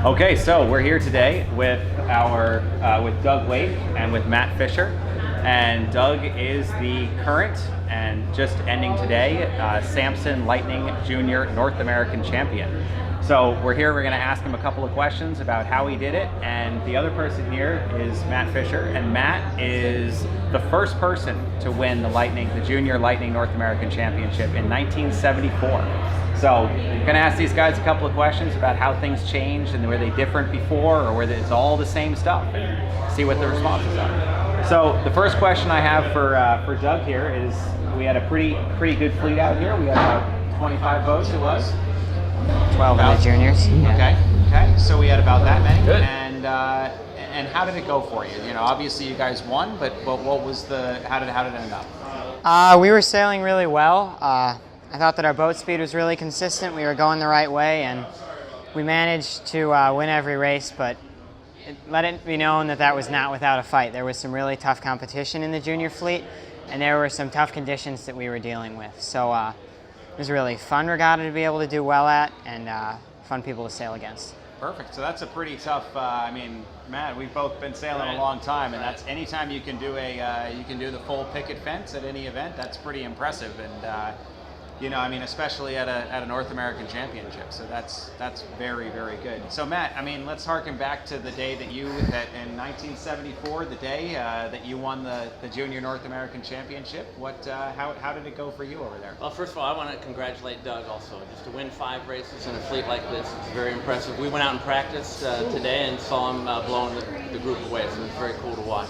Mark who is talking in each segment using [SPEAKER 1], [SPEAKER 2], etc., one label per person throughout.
[SPEAKER 1] Okay, so we're here today with with Doug Waite and with Matt Fisher, and Doug is the current and just ending today Samson Lightning Junior North American Champion. So we're here. We're going to ask him a couple of questions about how he did it, and the other person here is Matt Fisher, and Matt is the first person to win the Junior Lightning North American Championship in 1974. So I'm going to ask these guys a couple of questions about how things changed and were they different before, or whether it's all the same stuff, and see what the responses are. So the first question I have for Doug here is, we had a pretty good fleet out here. We had about 25 boats. It was
[SPEAKER 2] 12 of the juniors.
[SPEAKER 1] Yeah. Okay. So we had about that many. Good. And how did it go for you? You know, obviously you guys won, but what was how did it end up?
[SPEAKER 2] We were sailing really well. I thought that our boat speed was really consistent. We were going the right way, and we managed to win every race, but let it be known that that was not without a fight. There was some really tough competition in the junior fleet, and there were some tough conditions that we were dealing with. So it was a really fun regatta to be able to do well at, and fun people to sail against.
[SPEAKER 1] Perfect. So that's a pretty tough. Matt, we've both been sailing a long time, and that's anytime you can do the full picket fence at any event. That's pretty impressive, and especially at a North American Championship. So that's very, very good. So Matt, let's harken back to the day that in 1974, the day that you won the Junior North American Championship. How did it go for you over there?
[SPEAKER 3] Well, first of all, I want to congratulate Doug also. Just to win 5 races in a fleet like this, it's very impressive. We went out and practiced today and saw him blowing the group away, so it was very cool to watch.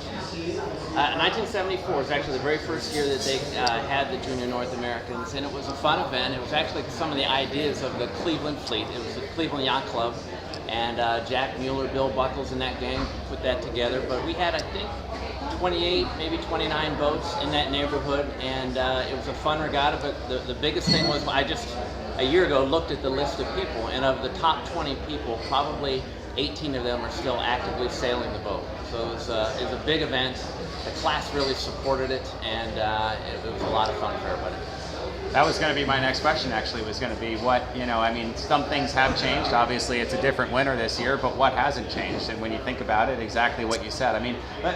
[SPEAKER 3] 1974 was actually the very first year that they had the Junior North Americans, and it was a fun event. It was actually some of the ideas of the Cleveland fleet. It was the Cleveland Yacht Club, and Jack Mueller, Bill Buckles, and that gang put that together. But we had, I think, 28, maybe 29 boats in that neighborhood, and it was a fun regatta. But the biggest thing was, I just a year ago looked at the list of people, and of the top 20 people, probably 18 of them are still actively sailing the boat. So it was a big event. The class really supported it, and it was a lot of fun for everybody.
[SPEAKER 1] That was going to be my next question, actually, was going to be some things have changed. Obviously, it's a different winter this year, but what hasn't changed? And when you think about it, exactly what you said.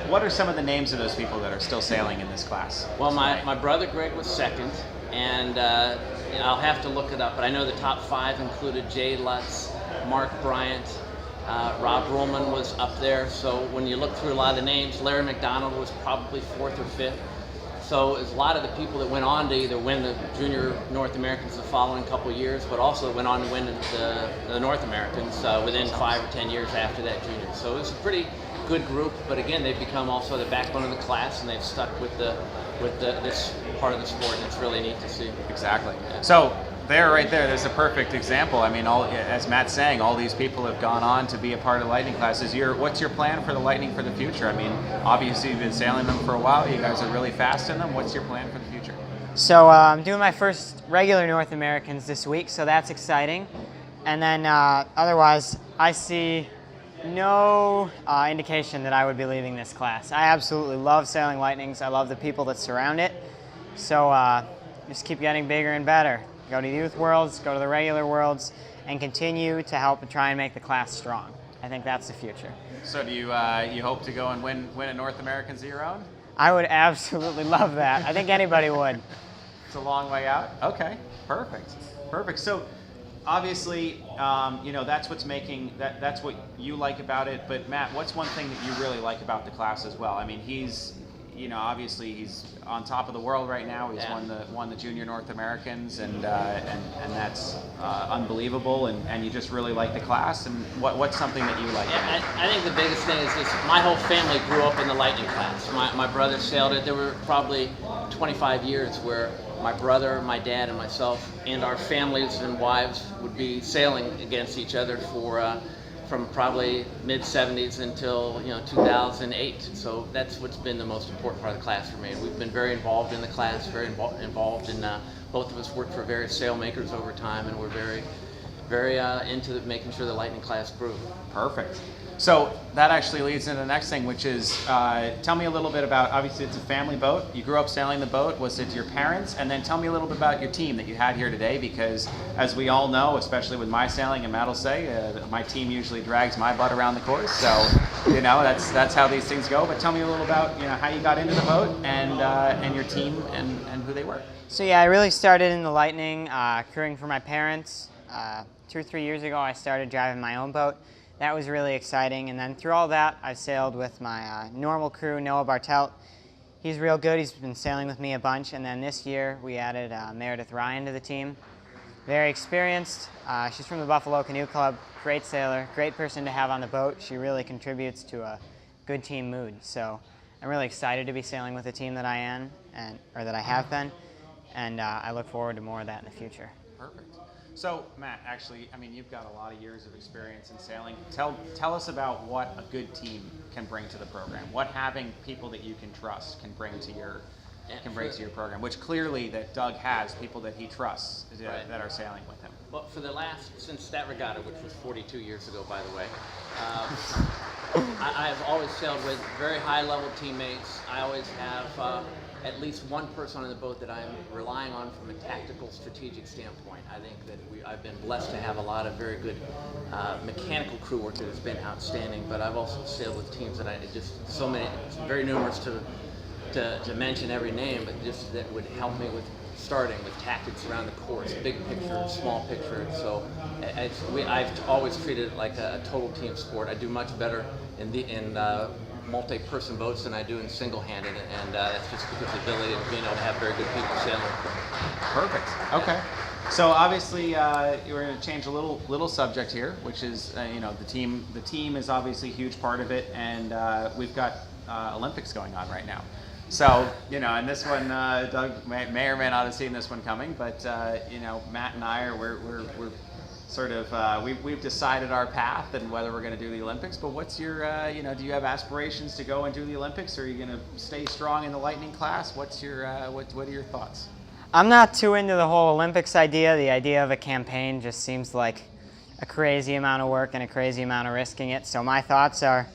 [SPEAKER 1] What are some of the names of those people that are still sailing in this class?
[SPEAKER 3] Well, my brother Greg was second, and I'll have to look it up, but I know the top 5 included Jay Lutz, Mark Bryant, Rob Ruhlman was up there. So when you look through a lot of the names, Larry McDonald was probably 4th or 5th. So it's a lot of the people that went on to either win the Junior North Americans the following couple of years, but also went on to win the North Americans within 5 or 10 years after that junior. So it's a pretty good group, but again, they've become also the backbone of the class, and they've stuck with this part of the sport, and it's really neat to see.
[SPEAKER 1] Exactly. Yeah. So there's a perfect example. As Matt's saying, all these people have gone on to be a part of Lightning classes. What's your plan for the Lightning for the future? Obviously you've been sailing them for a while. You guys are really fast in them. What's your plan for the future?
[SPEAKER 2] So I'm doing my first regular North Americans this week, so that's exciting. And then otherwise, I see no indication that I would be leaving this class. I absolutely love sailing Lightnings. I love the people that surround it. So just keep getting bigger and better. Go to youth worlds, go to the regular worlds, and continue to help and try and make the class strong. I think that's the future.
[SPEAKER 1] So do you hope to go and win a North Americans of your own?
[SPEAKER 2] I would absolutely love that. I think anybody would.
[SPEAKER 1] It's a long way out. Okay, perfect. So obviously, that's what's that's what you like about it. But Matt, what's one thing that you really like about the class as well? Obviously he's on top of the world right now. He's won the Junior North Americans, and that's unbelievable. And you just really like the class. And what's something that you like?
[SPEAKER 3] I think the biggest thing is this: my whole family grew up in the Lightning class. My brother sailed it. There were probably 25 years where my brother, my dad, and myself, and our families and wives would be sailing against each other from probably mid-70s until 2008. So that's what's been the most important part of the class for me. We've been very involved in the class, very involved in both of us worked for various sailmakers over time, and we're very very into making sure the Lightning class grew.
[SPEAKER 1] Perfect. So that actually leads into the next thing, which is tell me a little bit about, obviously it's a family boat. You grew up sailing the boat. Was it your parents? And then tell me a little bit about your team that you had here today, because as we all know, especially with my sailing, and Matt will say, my team usually drags my butt around the course. So, you know, that's how these things go. But tell me a little about, you know, how you got into the boat and your team and who they were.
[SPEAKER 2] So yeah, I really started in the Lightning, crewing for my parents. 2 or 3 years ago, I started driving my own boat. That was really exciting, and then through all that, I sailed with my normal crew, Noah Bartelt. He's real good. He's been sailing with me a bunch, and then this year we added Meredith Ryan to the team. Very experienced. She's from the Buffalo Canoe Club. Great sailor, great person to have on the boat. She really contributes to a good team mood. So I'm really excited to be sailing with the team that I am, or that I have been, and I look forward to more of that in the future.
[SPEAKER 1] Perfect. So, Matt, actually, I mean, you've got a lot of years of experience in sailing. Tell us about what a good team can bring to the program. What having people that you can trust can bring to your program, which clearly that Doug has people that he trusts that are sailing with him.
[SPEAKER 3] Well, since that regatta, which was 42 years ago, by the way, I have always sailed with very high-level teammates. I always have at least one person on the boat that I'm relying on from a tactical, strategic standpoint. I think that I've been blessed to have a lot of very good mechanical crew work that has been outstanding, but I've also sailed with teams that it's very numerous to mention every name, but just that would help me with starting with tactics around the course, big picture, small picture. So I've always treated it like a total team sport. I do much better in multi-person boats than I do in single-handed, and that's just because of the ability of being able to have very good people sailing.
[SPEAKER 1] Perfect. Okay. So obviously, we're going to change a little subject here, which is you know, the team. The team is obviously a huge part of it, and we've got Olympics going on right now. So you know, and this one, Doug may or may not have seen this one coming, but you know, Matt and I we're sort of we've decided our path and whether we're going to do the Olympics. But what's your you know, do you have aspirations to go and do the Olympics, or are you going to stay strong in the Lightning class? What's your what are your thoughts?
[SPEAKER 2] I'm not too into the whole Olympics idea. The idea of a campaign just seems like a crazy amount of work and a crazy amount of risking it. So my thoughts are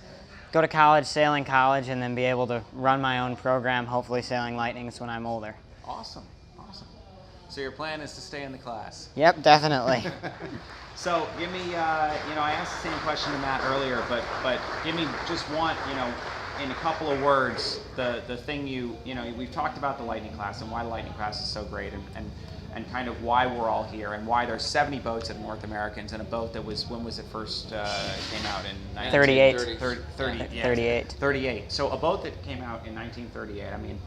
[SPEAKER 2] go to college, sail in college, and then be able to run my own program, hopefully sailing Lightnings when I'm older.
[SPEAKER 1] Awesome. So your plan is to stay in the class?
[SPEAKER 2] Yep, definitely.
[SPEAKER 1] So give me, you know, I asked the same question to Matt earlier, but give me just one, you know, in a couple of words, the thing you know, we've talked about the Lightning class and why the Lightning class is so great, and kind of why we're all here, and why there's 70 boats at North Americans, and a boat that was, when was it first came out in
[SPEAKER 2] 38.
[SPEAKER 1] 38. So a boat that came out in 1938, I mean,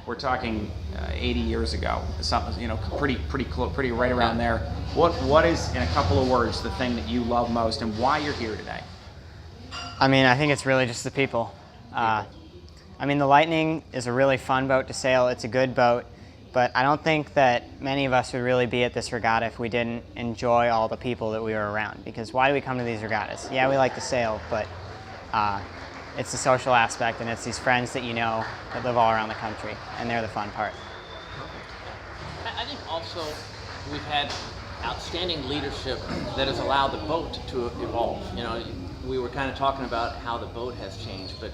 [SPEAKER 1] we're talking 80 years ago, something, you know, pretty right around there. What is, in a couple of words, the thing that you love most, and why you're here today?
[SPEAKER 2] I mean, I think it's really just the people. I mean, the Lightning is a really fun boat to sail. It's a good boat, but I don't think that many of us would really be at this regatta if we didn't enjoy all the people that we were around. Because why do we come to these regattas? Yeah, we like to sail, but it's the social aspect, and it's these friends that you know that live all around the country, and they're the fun part.
[SPEAKER 3] I think also we've had outstanding leadership that has allowed the boat to evolve. You know, we were kind of talking about how the boat has changed, but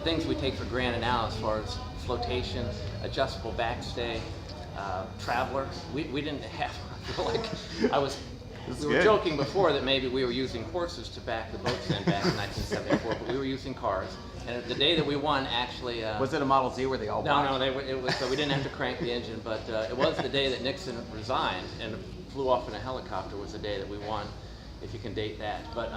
[SPEAKER 3] things we take for granted now as far as flotation, adjustable backstay, traveler, we didn't have. I feel like we were joking before that maybe we were using horses to back the boats in back in 1974, but we were using cars. And the day that we won, actually,
[SPEAKER 1] was it a Model Z where they all?
[SPEAKER 3] No, it was. So we didn't have to crank the engine, but it was the day that Nixon resigned and flew off in a helicopter. Was the day that we won, if you can date that. But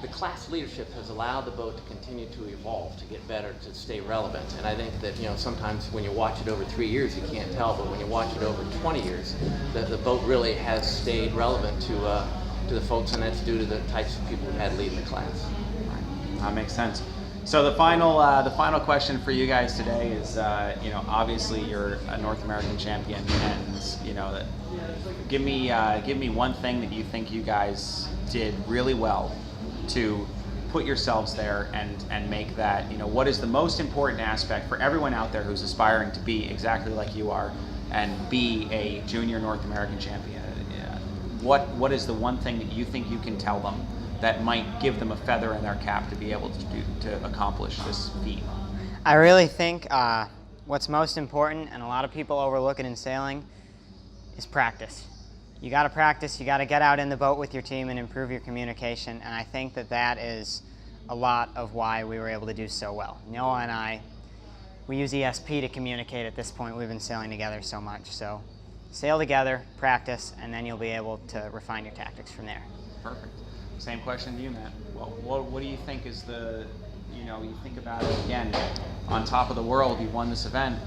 [SPEAKER 3] the class leadership has allowed the boat to continue to evolve, to get better, to stay relevant. And I think that, you know, sometimes when you watch it over 3 years, you can't tell, but when you watch it over 20 years, the boat really has stayed relevant to the folks, and that's due to the types of people we've had leading the class.
[SPEAKER 1] Right. That makes sense. So the final question for you guys today is, you know, obviously you're a North American champion, and you know, give me one thing that you think you guys did really well to put yourselves there and make that, you know, what is the most important aspect for everyone out there who's aspiring to be exactly like you are and be a junior North American champion? what is the one thing that you think you can tell them that might give them a feather in their cap to be able to accomplish this feat?
[SPEAKER 2] I really think what's most important, and a lot of people overlook it in sailing, is practice. You got to practice, you got to get out in the boat with your team and improve your communication, and I think that that is a lot of why we were able to do so well. Noah and I, we use ESP to communicate at this point. We've been sailing together so much. So sail together, practice, and then you'll be able to refine your tactics from there.
[SPEAKER 1] Perfect. Same question to you, Matt. Well, what do you think is you think about it again, on top of the world, you won this event.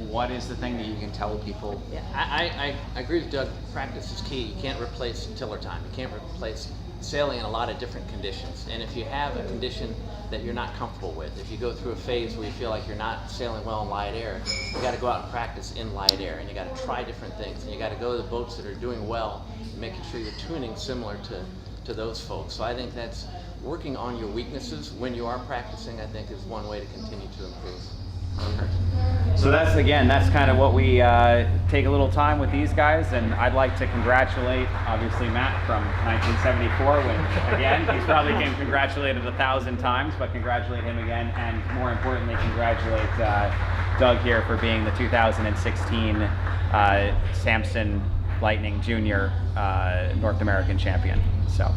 [SPEAKER 1] What is the thing that you can tell people?
[SPEAKER 3] Yeah, I agree with Doug. Practice is key. You can't replace tiller time. You can't replace sailing in a lot of different conditions. And if you have a condition that you're not comfortable with, if you go through a phase where you feel like you're not sailing well in light air, you got to go out and practice in light air, and you got to try different things, and you got to go to the boats that are doing well, and making sure you're tuning similar to those folks. So I think that's working on your weaknesses when you are practicing, I think, is one way to continue to improve.
[SPEAKER 1] So that's kind of what we take a little time with these guys, and I'd like to congratulate, obviously, Matt from 1974, when, again, he's probably been congratulated 1,000 times, but congratulate him again, and more importantly, congratulate Doug here for being the 2016 Samson Lightning Junior North American champion. So.